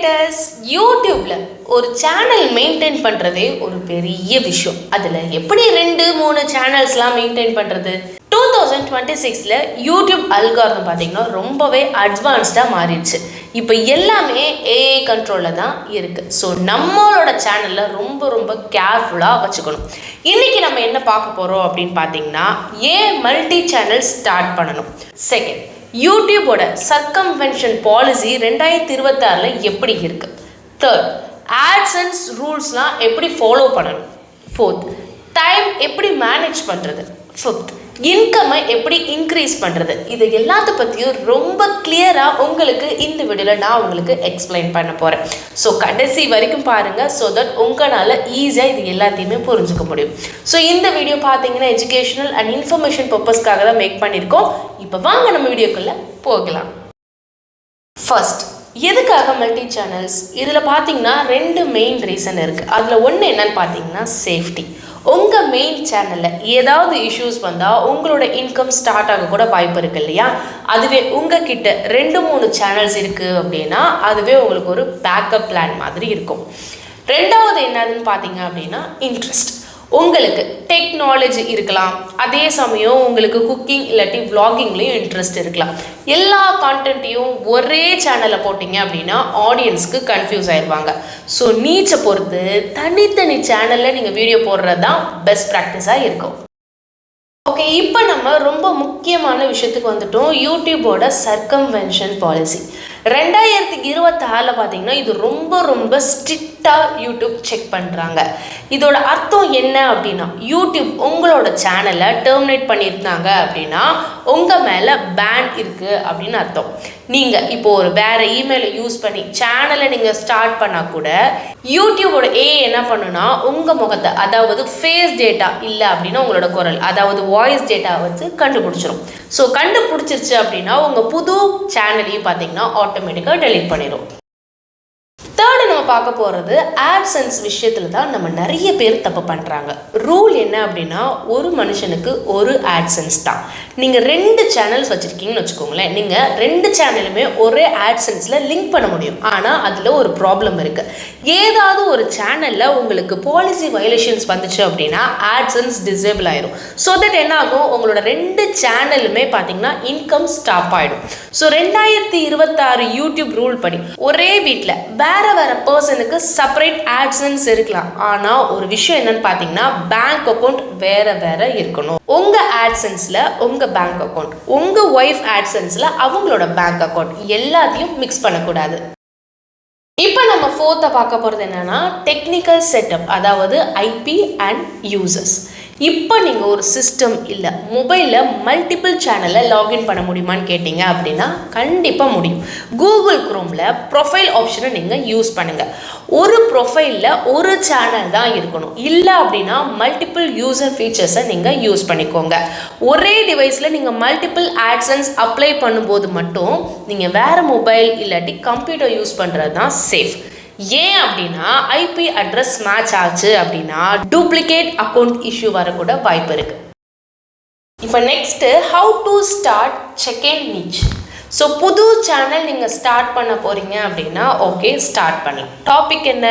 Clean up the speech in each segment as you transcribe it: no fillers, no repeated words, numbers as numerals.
Creators, யூடியூப்ல ஒரு channel maintain பண்ணுறதே ஒரு பெரிய விஷயம். அதில் எப்படி 2-3 சேனல்ஸ்லாம் மெயின்டைன் பண்ணுறது? 2026ல் யூடியூப் அல்காரிதம் பார்த்தீங்கன்னா ரொம்பவே அட்வான்ஸ்டாக மாறிடுச்சு. இப்போ எல்லாமே ஏஐ கண்ட்ரோலில் தான் இருக்குது. ஸோ நம்மளோட சேனலில் ரொம்ப கேர்ஃபுல்லாக வச்சுக்கணும். இன்றைக்கி நம்ம என்ன பார்க்க போகிறோம் அப்படின்னு பார்த்தீங்கன்னா, ஏன் மல்டி சேனல் ஸ்டார்ட் பண்ணணும். செகண்ட், யூடியூபோட சர்க்கம்வென்ஷன் பாலிசி 2026ல் எப்படி இருக்குது. தேர்ட், ஆட்சன்ஸ் ரூல்ஸ்லாம் எப்படி ஃபாலோ பண்ணணும். ஃபோர்த், டைம் எப்படி மேனேஜ் பண்ணுறது. ஃபிஃப்த், இன்கம்மை எப்படி இன்க்ரீஸ் பண்ணுறது. இது எல்லாத்த பற்றியும் ரொம்ப கிளியராக உங்களுக்கு இந்த வீடியோவில் நான் உங்களுக்கு எக்ஸ்பிளைன் பண்ண போகிறேன். ஸோ கடைசி வரைக்கும் பாருங்கள், ஸோ தட் உங்களால் ஈஸியாக இது எல்லாத்தையுமே புரிஞ்சுக்க முடியும். ஸோ இந்த வீடியோ பார்த்தீங்கன்னா எஜுகேஷனல் அண்ட் இன்ஃபர்மேஷன் பர்பஸ்க்காக தான் மேக் பண்ணியிருக்கோம். இப்போ வாங்க நம்ம வீடியோக்குள்ளே போகலாம். ஃபர்ஸ்ட், எதுக்காக மல்டி சேனல்ஸ்? இதில் பார்த்தீங்கன்னா 2 மெயின் ரீசன் இருக்குது. அதில் ஒன்று என்னன்னு பார்த்தீங்கன்னா சேஃப்டி. உங்கள் மெயின் சேனலில் ஏதாவது இஷ்யூஸ் வந்தால் உங்களோட இன்கம் ஸ்டார்ட் ஆக கூட வாய்ப்பு இருக்குது இல்லையா? அதுவே உங்கள் கிட்ட 2-3 சேனல்ஸ் இருக்குது அப்படின்னா அதுவே உங்களுக்கு ஒரு பேக்கப் பிளான் மாதிரி இருக்கும். ரெண்டாவது என்னதுன்னு பார்த்தீங்க அப்படின்னா இன்ட்ரெஸ்ட். உங்களுக்கு டெக்னாலஜி இருக்கலாம், அதே சமயம் உங்களுக்கு குக்கிங் இல்லாட்டி விளாகிங்லேயும் இன்ட்ரெஸ்ட் இருக்கலாம். எல்லா கான்டென்ட்டையும் ஒரே சேனலில் போட்டிங்க அப்படின்னா ஆடியன்ஸ்க்கு கன்ஃபியூஸ் ஆயிடுவாங்க. ஸோ நீச்சை பொறுத்து தனித்தனி சேனலில் நீங்கள் வீடியோ போடுறது தான் பெஸ்ட் ப்ராக்டிஸாக இருக்கும். ஓகே, இப்போ நம்ம ரொம்ப முக்கியமான விஷயத்துக்கு வந்துட்டோம். யூடியூபோட சர்க்கம்வென்ஷன் பாலிசி 2026ல் பார்த்தீங்கன்னா இது ரொம்ப ஸ்ட்ரிக்டாக யூடியூப் செக் பண்ணுறாங்க. இதோட அர்த்தம் என்ன அப்படின்னா, யூடியூப் உங்களோட சேனலை டெர்மினேட் பண்ணியிருந்தாங்க அப்படின்னா உங்கள் மேலே பேன் இருக்குது அப்படின்னு அர்த்தம். நீங்கள் இப்போ ஒரு வேறு இமெயிலை யூஸ் பண்ணி சேனலை நீங்கள் ஸ்டார்ட் பண்ணால் கூட யூடியூபோட என்ன பண்ணுன்னா உங்கள் முகத்தை, அதாவது ஃபேஸ் டேட்டா இல்லை அப்படின்னா உங்களோட குரல், அதாவது வாய்ஸ் டேட்டா வச்சு கண்டுபிடிச்சிரும். ஸோ கண்டுபிடிச்சிருச்சு அப்படின்னா உங்கள் புது சேனலையும் பார்த்தீங்கன்னா ஆட்டோமேட்டிக்காக டெலீட் பண்ணிடும். தேர்டு நம்ம பார்க்க போகிறது ஆட்சன்ஸ் விஷயத்தில் தான் நம்ம நிறைய பேர் தப்பு பண்ணுறாங்க. ரூல் என்ன அப்படின்னா, ஒரு மனுஷனுக்கு ஒரு ஆட்சன்ஸ் தான். நீங்கள் 2 சேனல்ஸ் வச்சுருக்கீங்கன்னு வச்சுக்கோங்களேன், நீங்கள் 2 சேனலுமே ஒரே ஆட்சன்ஸில் லிங்க் பண்ண முடியும். ஆனால் அதில் ஒரு ப்ராப்ளம் இருக்குது. ஏதாவது ஒரு சேனலில் உங்களுக்கு பாலிசி வயலேஷன்ஸ் வந்துச்சு அப்படின்னா ஆட்சன்ஸ் டிசேபிள் ஆயிடும். ஸோ தட் என்ன ஆகும், உங்களோட 2 சேனலுமே பார்த்தீங்கன்னா இன்கம் ஸ்டாப் ஆகிடும். ஸோ 2026 யூடியூப் ரூல் படி ஒரே வீட்டில் வேறு பர்சனுக்கு செப்பரேட் ஆட்சன்ஸ் இருக்கலாம். ஆனால் ஒரு விஷயம் என்னன்னு பார்த்தீங்கன்னா, பேங்க் அக்கௌண்ட் வேற இருக்கணும். உங்கள் ஆட்சன்ஸில் உங்கள் பேங்க் அக்கௌண்ட், உங்கள் ஒய்ஃப் ஆட்சன்ஸில் அவங்களோட பேங்க் அக்கௌண்ட், எல்லாத்தையும் மிக்ஸ் பண்ணக்கூடாது. இப்போ நம்ம 4th பார்க்க போகிறது என்னன்னா டெக்னிக்கல் செட்டப், அதாவது ஐபி அண்ட் யூசர்ஸ். இப்போ நீங்கள் ஒரு சிஸ்டம் இல்லை மொபைலில் மல்டிபிள் சேனலில் லாகின் பண்ண முடியுமான்னு கேட்டிங்க அப்படின்னா கண்டிப்பாக முடியும். கூகுள் குரோமில் ப்ரொஃபைல் ஆப்ஷனை நீங்கள் யூஸ் பண்ணுங்கள். ஒரு ப்ரொஃபைலில் ஒரு சேனல் தான் இருக்கணும். இல்லை அப்படின்னா மல்டிபிள் யூசர் ஃபீச்சர்ஸை நீங்கள் யூஸ் பண்ணிக்கோங்க. ஒரே டிவைஸில் நீங்கள் மல்டிபிள் ஆட்சன்ஸ் அப்ளை பண்ணும்போது மட்டும் நீங்கள் வேறு மொபைல் இல்லாட்டி கம்ப்யூட்டர் யூஸ் பண்ணுறது தான் சேஃப். ஏன் அப்படின்னா ஐபி அட்ரஸ் மேட்ச் ஆச்சு அப்படின்னா டூப்ளிகேட் அக்கௌண்ட் இஷ்யூ வரக்கூட வாய்ப்பு இருக்கு. இப்போ next, how to start second niche. So புது சேனல் நீங்கள் ஸ்டார்ட் பண்ண போகிறீங்க அப்படின்னா ஓகே, ஸ்டார்ட் பண்ணலாம். டாபிக் என்ன?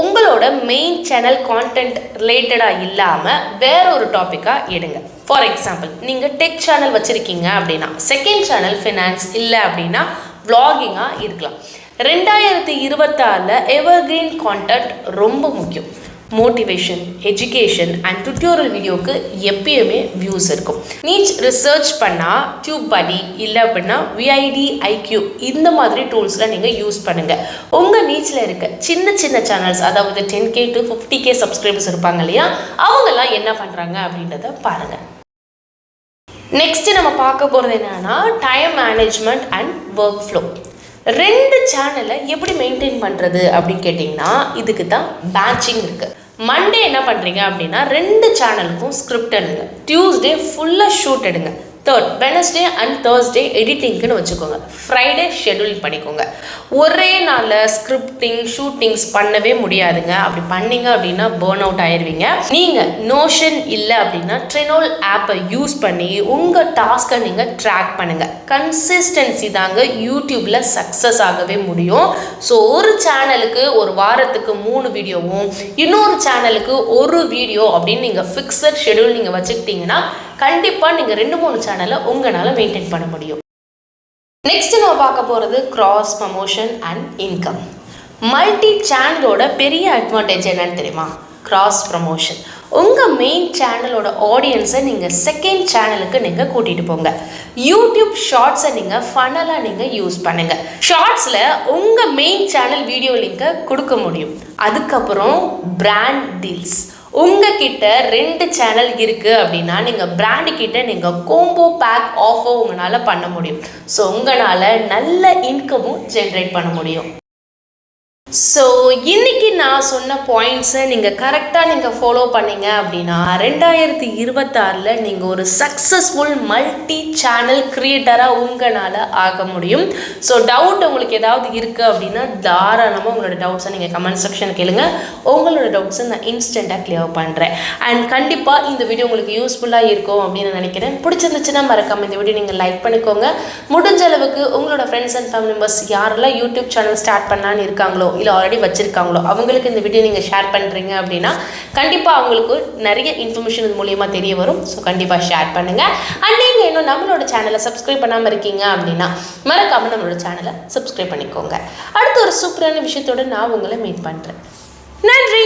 உங்களோட மெயின் சேனல் கான்டென்ட் ரிலேட்டடாக இல்லாமல் வேற ஒரு டாப்பிக்காக எடுங்க. ஃபார் எக்ஸாம்பிள், நீங்கள் டெக் சேனல் வச்சுருக்கீங்க அப்படின்னா செகண்ட் சேனல் ஃபினான்ஸ், இல்லை அப்படின்னா விளாகிங்காக இருக்கலாம். 2026ல் எவர்கிரீன் கான்டென்ட் ரொம்ப முக்கியம். மோட்டிவேஷன், எஜுகேஷன் அண்ட் டுட்டோரியல் வீடியோவுக்கு எப்பயுமே வியூஸ் இருக்கும். நீச் ரிசர்ச் பண்ணால் டியூப்படி, இல்லை அப்படின்னா விஐடி, ஐக்யூ இந்த மாதிரி டூல்ஸில் நீங்கள் யூஸ் பண்ணுங்கள். உங்கள் நீச்சில் இருக்க சின்ன சேனல்ஸ், அதாவது 10K to 50K சப்ஸ்கிரைபர்ஸ் இருப்பாங்க இல்லையா, அவங்கெல்லாம் என்ன பண்ணுறாங்க அப்படின்றத பாருங்கள். நெக்ஸ்ட்டு நம்ம பார்க்க போகிறது என்னன்னா time management and work flow. 2 சேனலை எப்படி மெயின்டைன் பண்ணுறது அப்படின்னு கேட்டிங்கன்னா இதுக்கு தான் பேட்சிங் இருக்குது. மண்டே என்ன பண்ணுறீங்க அப்படின்னா 2 சேனலுக்கும் ஸ்கிரிப்ட் எடுங்க. டியூஸ்டே ஃபுல்லாக ஷூட் எடுங்க. தேர்ட் வெனஸ்டே அண்ட் தேர்ஸ்டே எடிட்டிங்க்குன்னு வச்சுக்கோங்க. ஃப்ரைடே ஷெட்யூல் பண்ணிக்கோங்க. ஒரே நாளில் ஸ்கிரிப்டிங் ஷூட்டிங்ஸ் பண்ணவே முடியாதுங்க. அப்படி பண்ணீங்க அப்படின்னா பேர்ன் அவுட் ஆயிடுவீங்க. நீங்கள் நோஷன் இல்லை அப்படின்னா ட்ரெனோல் ஆப்பை யூஸ் பண்ணி உங்கள் டாஸ்க்கை நீங்கள் ட்ராக் பண்ணுங்கள். கன்சிஸ்டன்சி தாங்க யூடியூப்பில் சக்ஸஸ் ஆகவே முடியும். ஸோ ஒரு சேனலுக்கு ஒரு வாரத்துக்கு 3 வீடியோவும் இன்னொரு சேனலுக்கு ஒரு வீடியோ அப்படின்னு நீங்கள் ஃபிக்ஸட் ஷெட்யூல் நீங்கள் வச்சுக்கிட்டீங்கன்னா கண்டிப்பாக நீங்கள் 2-3 சேனலை உங்களால் மெயின்டைன் பண்ண முடியும். நெக்ஸ்ட் நம்ம பார்க்க போகிறது cross promotion and income. Multi சேனலோட பெரிய அட்வான்டேஜ் என்னன்னு தெரியுமா? Cross promotion. உங்கள் மெயின் சேனலோட ஆடியன்ஸை நீங்கள் செகண்ட் சேனலுக்கு நீங்கள் கூட்டிகிட்டு போங்க. யூடியூப் ஷார்ட்ஸை நீங்கள் ஃபனலாக நீங்கள் யூஸ் பண்ணுங்கள். ஷார்ட்ஸில் உங்கள் மெயின் சேனல் வீடியோ லிங்கை கொடுக்க முடியும். அதுக்கப்புறம் பிராண்ட் டீல்ஸ். உங்ககிட்ட 2 சேனல் இருக்குது அப்படின்னா நீங்கள் பிராண்டு கிட்ட நீங்கள் கோம்போ பேக் ஆஃபர் உங்களால் பண்ண முடியும். ஸோ உங்களால் நல்ல இன்கமும் ஜென்ரேட் பண்ண முடியும். ஸோ இன்றைக்கி நான் சொன்ன பாயிண்ட்ஸை நீங்கள் கரெக்டாக நீங்கள் ஃபாலோ பண்ணிங்க அப்படின்னா 2026 நீங்கள் ஒரு சக்ஸஸ்ஃபுல் மல்டி சேனல் க்ரியேட்டராக உங்களால் ஆக முடியும். ஸோ டவுட் உங்களுக்கு ஏதாவது இருக்குது அப்படின்னா தாராளமாக உங்களோட டவுட்ஸை நீங்கள் கமெண்ட் செக்ஷன் கேளுங்க. உங்களோட டவுட்ஸை நான் இன்ஸ்டண்ட்டாக கிளியர் பண்ணுறேன். அண்ட் கண்டிப்பாக இந்த வீடியோ உங்களுக்கு யூஸ்ஃபுல்லாக இருக்கும் அப்படின்னு நினைக்கிறேன். பிடிச்சிருந்துச்சுன்னா மறக்காம இந்த வீடியோ நீங்கள் லைக் பண்ணிக்கோங்க. முடிஞ்ச அளவுக்கு உங்களோட ஃப்ரெண்ட்ஸ் அண்ட் ஃபேமிலி மெம்பர்ஸ் யாரெல்லாம் யூடியூப் சேனல் ஸ்டார்ட் பண்ணலான்னு இருக்காங்களோ இல்லை ஆல்ரெடி வச்சுருக்காங்களோ அவங்களுக்கு இந்த வீடியோ நீங்கள் ஷேர் பண்ணுறீங்க அப்படின்னா கண்டிப்பாக அவங்களுக்கு நிறைய இன்ஃபர்மேஷன் இது மூலியமாக தெரிய வரும். ஸோ கண்டிப்பாக ஷேர் பண்ணுங்கள். அண்ட் நீங்கள் இன்னும் நம்மளோட சேனலை சப்ஸ்கிரைப் பண்ணாமல் இருக்கீங்க அப்படின்னா மறக்காமல் நம்மளோட சேனலை சப்ஸ்கிரைப் பண்ணிக்கோங்க. அடுத்த ஒரு சூப்பரான விஷயத்தோடு நான் உங்களை மீட் பண்ணுறேன். நன்றி.